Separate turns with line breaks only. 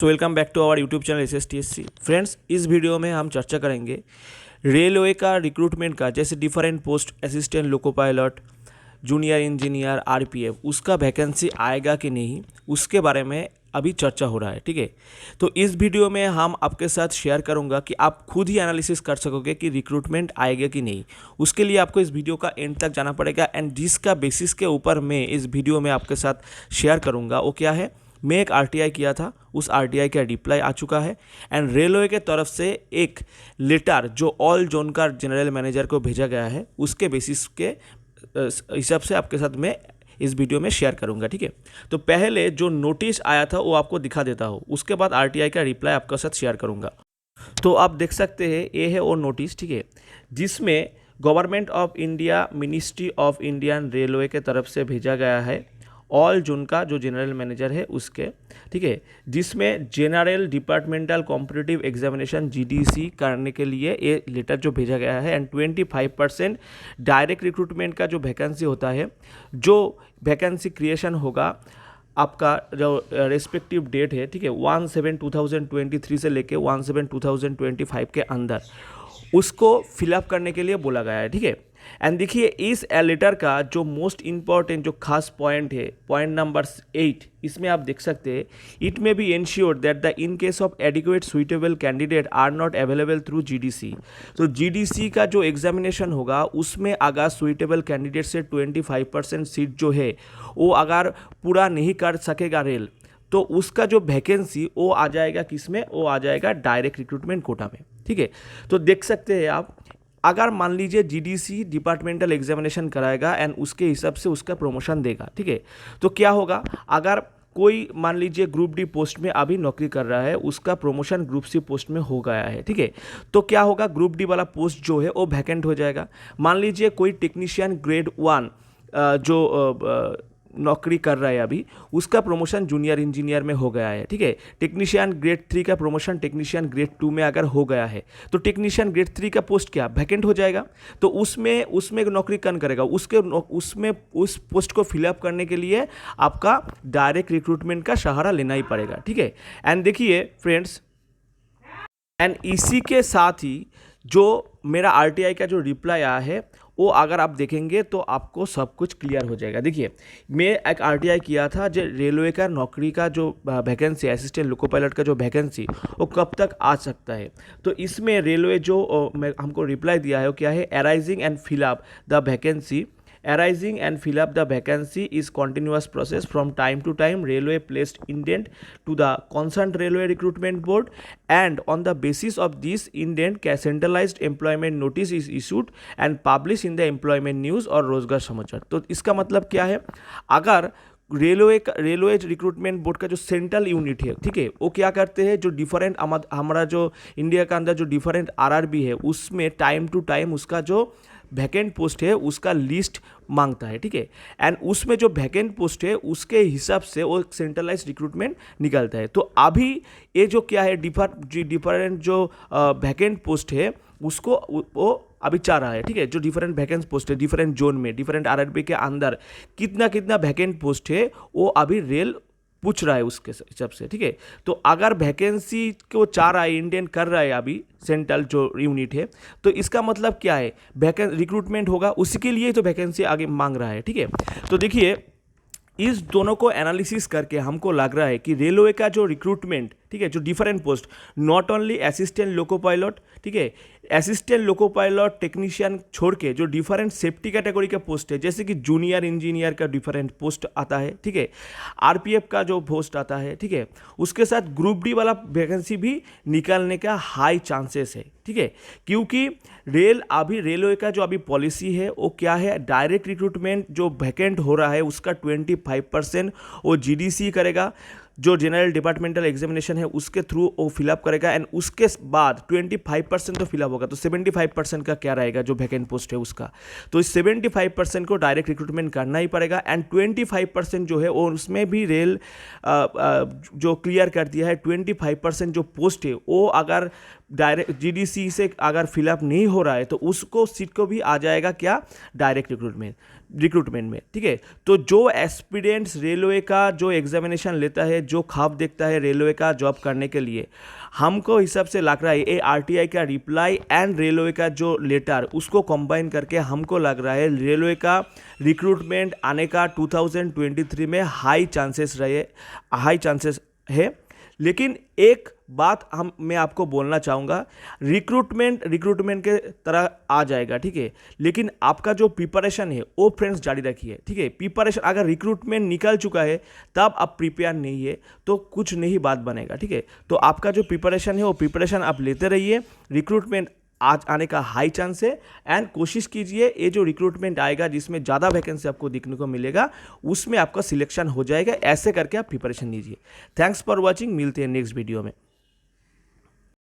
तो welcome back to our YouTube channel SSTSC। Friends, इस video में हम चर्चा करेंगे रेलवे का रिक्रूटमेंट का, जैसे different post assistant loco pilot, junior engineer, RPF, उसका वैकेंसी आएगा कि नहीं, उसके बारे में अभी चर्चा हो रहा है। ठीक है, तो इस वीडियो में हम आपके साथ शेयर करूंगा कि आप खुद ही एनालिसिस कर सकोगे कि रिक्रूटमेंट आएगा कि नहीं। उसके लिए आपको इस वीडियो का एंड तक जाना पड़ेगा एंड जिसका बेसिस के ऊपर मैं इस वीडियो में आपके साथ शेयर करूंगा वो क्या है। मैं एक RTI किया था, उस RTI का रिप्लाई आ चुका है एंड रेलवे के तरफ से एक लेटर जो ऑल जोन का जनरल मैनेजर को भेजा गया है, उसके बेसिस के हिसाब से आपके साथ मैं इस वीडियो में शेयर करूंगा। ठीक है, तो पहले जो नोटिस आया था वो आपको दिखा देता हूँ, उसके बाद RTI का रिप्लाई आपके साथ शेयर करूंगा। तो आप देख सकते हैं ये है वो नोटिस। ठीक है, जिसमें government of India, ministry of Indian railway के तरफ से भेजा गया है ऑल जोन का जो जनरल मैनेजर है उसके। ठीक है, जिसमें general departmental competitive examination GDC करने के लिए ये लेटर जो भेजा गया है एंड 25% डायरेक्ट रिक्रूटमेंट का जो वैकेंसी होता है, जो वैकेंसी क्रिएशन होगा आपका जो रेस्पेक्टिव डेट है, ठीक है, 1/7/2023 से लेके 1/7/2025 के अंदर उसको फिलअप करने के लिए बोला गया है। ठीक है, एंड देखिए इस लेटर का जो मोस्ट इंपॉर्टेंट जो खास पॉइंट है, पॉइंट नंबर 8, इसमें आप देख सकते हैं, it may be insured that the in case of adequate suitable candidate are not available through GDC। तो GDC का जो एग्जामिनेशन होगा उसमें अगर सुइटेबल कैंडिडेट से 25% सीट जो है वो अगर पूरा नहीं कर सकेगा रेल, तो उसका जो वैकेंसी वो आ जाएगा किसमें, वो आ जाएगा डायरेक्ट रिक्रूटमेंट कोटा में। ठीक है, तो देख सकते हैं आप, अगर मान लीजिए GDC डिपार्टमेंटल एग्जामिनेशन कराएगा एंड उसके हिसाब से उसका प्रमोशन देगा। ठीक है, तो क्या होगा, अगर कोई मान लीजिए ग्रुप D पोस्ट में अभी नौकरी कर रहा है, उसका प्रमोशन ग्रुप C पोस्ट में हो गया है। ठीक है, तो क्या होगा, ग्रुप D वाला पोस्ट जो है वो वैकेंट हो जाएगा। मान लीजिए कोई टेक्नीशियन ग्रेड 1 जो नौकरी कर रहा है अभी, उसका प्रमोशन जूनियर इंजीनियर में हो गया है। ठीक है, टेक्नीशियन ग्रेड 3 का प्रमोशन टेक्नीशियन ग्रेड 2 में अगर हो गया है, तो टेक्नीशियन ग्रेड 3 का पोस्ट क्या वैकेंट हो जाएगा। तो उसमें नौकरी कौन करेगा, उसमें उस पोस्ट को फिलअप करने के लिए आपका डायरेक्ट रिक्रूटमेंट का सहारा लेना ही पड़ेगा। ठीक है, एंड देखिए फ्रेंड्स, एंड इसी के साथ ही जो मेरा RTI का जो रिप्लाई आया है वो अगर आप देखेंगे तो आपको सब कुछ क्लियर हो जाएगा। देखिए, मैं एक RTI किया था जो रेलवे का नौकरी का जो वैकेंसी, असिस्टेंट लोको पायलट का जो वैकेंसी वो कब तक आ सकता है। तो इसमें रेलवे जो हमको रिप्लाई दिया है वो क्या है, arising and fill up the vacancy, arising and fill up the vacancy is continuous process. From time to time railway placed indent to the concerned railway recruitment board and on the basis of this indent centralized employment notice is issued and published in the employment news और रोजगार समाचार। तो इसका मतलब क्या है, अगर railway recruitment board का जो सेंट्रल यूनिट है, ठीक है, वो क्या करते हैं, जो डिफरेंट हमारा जो इंडिया का अंदर जो डिफरेंट RRB है उसमें टाइम टू टाइम उसका जो वैकेंट पोस्ट है उसका लिस्ट मांगता है। ठीक है, एंड उसमें जो वैकेंट पोस्ट है उसके हिसाब से वो सेंट्रलाइज रिक्रूटमेंट निकलता है। तो अभी ये जो क्या है, डिफरेंट जो वैकेंट पोस्ट है उसको वो अभी चाह रहा है। ठीक है, जो डिफरेंट वैकेंट पोस्ट है डिफरेंट जोन में, डिफरेंट RRB के अंदर कितना कितना वैकेंट पोस्ट है वो अभी रेल पूछ रहा है उसके हिसाब से। ठीक है, तो अगर वैकेंसी को चाह रहा है, इंडियन कर रहा है अभी सेंट्रल जो यूनिट है, तो इसका मतलब क्या है, रिक्रूटमेंट होगा, उसी के लिए तो वैकेंसी आगे मांग रहा है। ठीक है, तो देखिए इस दोनों को एनालिसिस करके हमको लग रहा है कि रेलवे का जो रिक्रूटमेंट, ठीक है, जो different post, not only assistant loco pilot, ठीक है, असिस्टेंट लोको पायलट टेक्नीशियन छोड़ के जो डिफरेंट सेफ्टी कैटेगरी के पोस्ट है, जैसे कि जूनियर इंजीनियर का डिफरेंट पोस्ट आता है, ठीक है, RPF का जो पोस्ट आता है, ठीक है, उसके साथ ग्रुप D वाला वैकेंसी भी निकलने का हाई चांसेस है। ठीक है, क्योंकि रेलवे का जो अभी पॉलिसी है वो क्या है, डायरेक्ट रिक्रूटमेंट जो वैकेंट हो रहा है उसका 25% वो GDC करेगा, जो जनरल डिपार्टमेंटल एग्जामिनेशन है उसके थ्रू वो फिलअप करेगा एंड उसके बाद 25% तो फिलअप होगा, तो 75% का क्या रहेगा जो वैकेंट पोस्ट है उसका, तो इस 75% को डायरेक्ट रिक्रूटमेंट करना ही पड़ेगा एंड 25% जो है वो उसमें भी रेल जो क्लियर कर दिया है, 25% जो पोस्ट है वो अगर डायरेक्ट GDC से अगर फिलअप नहीं हो रहा है तो उसको सीट को भी आ जाएगा क्या, डायरेक्ट रिक्रूटमेंट। रिक्रूटमेंट में, ठीक है। तो जो एस्पिरेंट्स रेलवे का जो एग्जामिनेशन लेता है, जो ख्वाब देखता है रेलवे का जॉब करने के लिए, हमको हिसाब से लग रहा है ये आरटीआई का रिप्लाई एंड रेलवे का जो लेटर उसको कंबाइन करके हमको लग रहा है रेलवे का रिक्रूटमेंट आने का 2023 में हाई चांसेस है। लेकिन एक बात मैं आपको बोलना चाहूँगा, रिक्रूटमेंट के तरह आ जाएगा, ठीक है। लेकिन आपका जो प्रिपरेशन है वो फ्रेंड्स जारी रखिए, ठीक है। प्रिपरेशन अगर रिक्रूटमेंट निकल चुका है तब आप प्रिपेयर नहीं है तो कुछ नहीं बात बनेगा, ठीक है। तो आपका जो प्रिपरेशन है वो प्रिपरेशन आप लेते रहिए। रिक्रूटमेंट आज आने का हाई चांस है एंड कोशिश कीजिए ये जो रिक्रूटमेंट आएगा जिसमें ज़्यादा वैकेंसी आपको देखने को मिलेगा उसमें आपका सिलेक्शन हो जाएगा। ऐसे करके आप प्रिपरेशन लीजिए। थैंक्स फॉर वॉचिंग, मिलते हैं नेक्स्ट वीडियो में।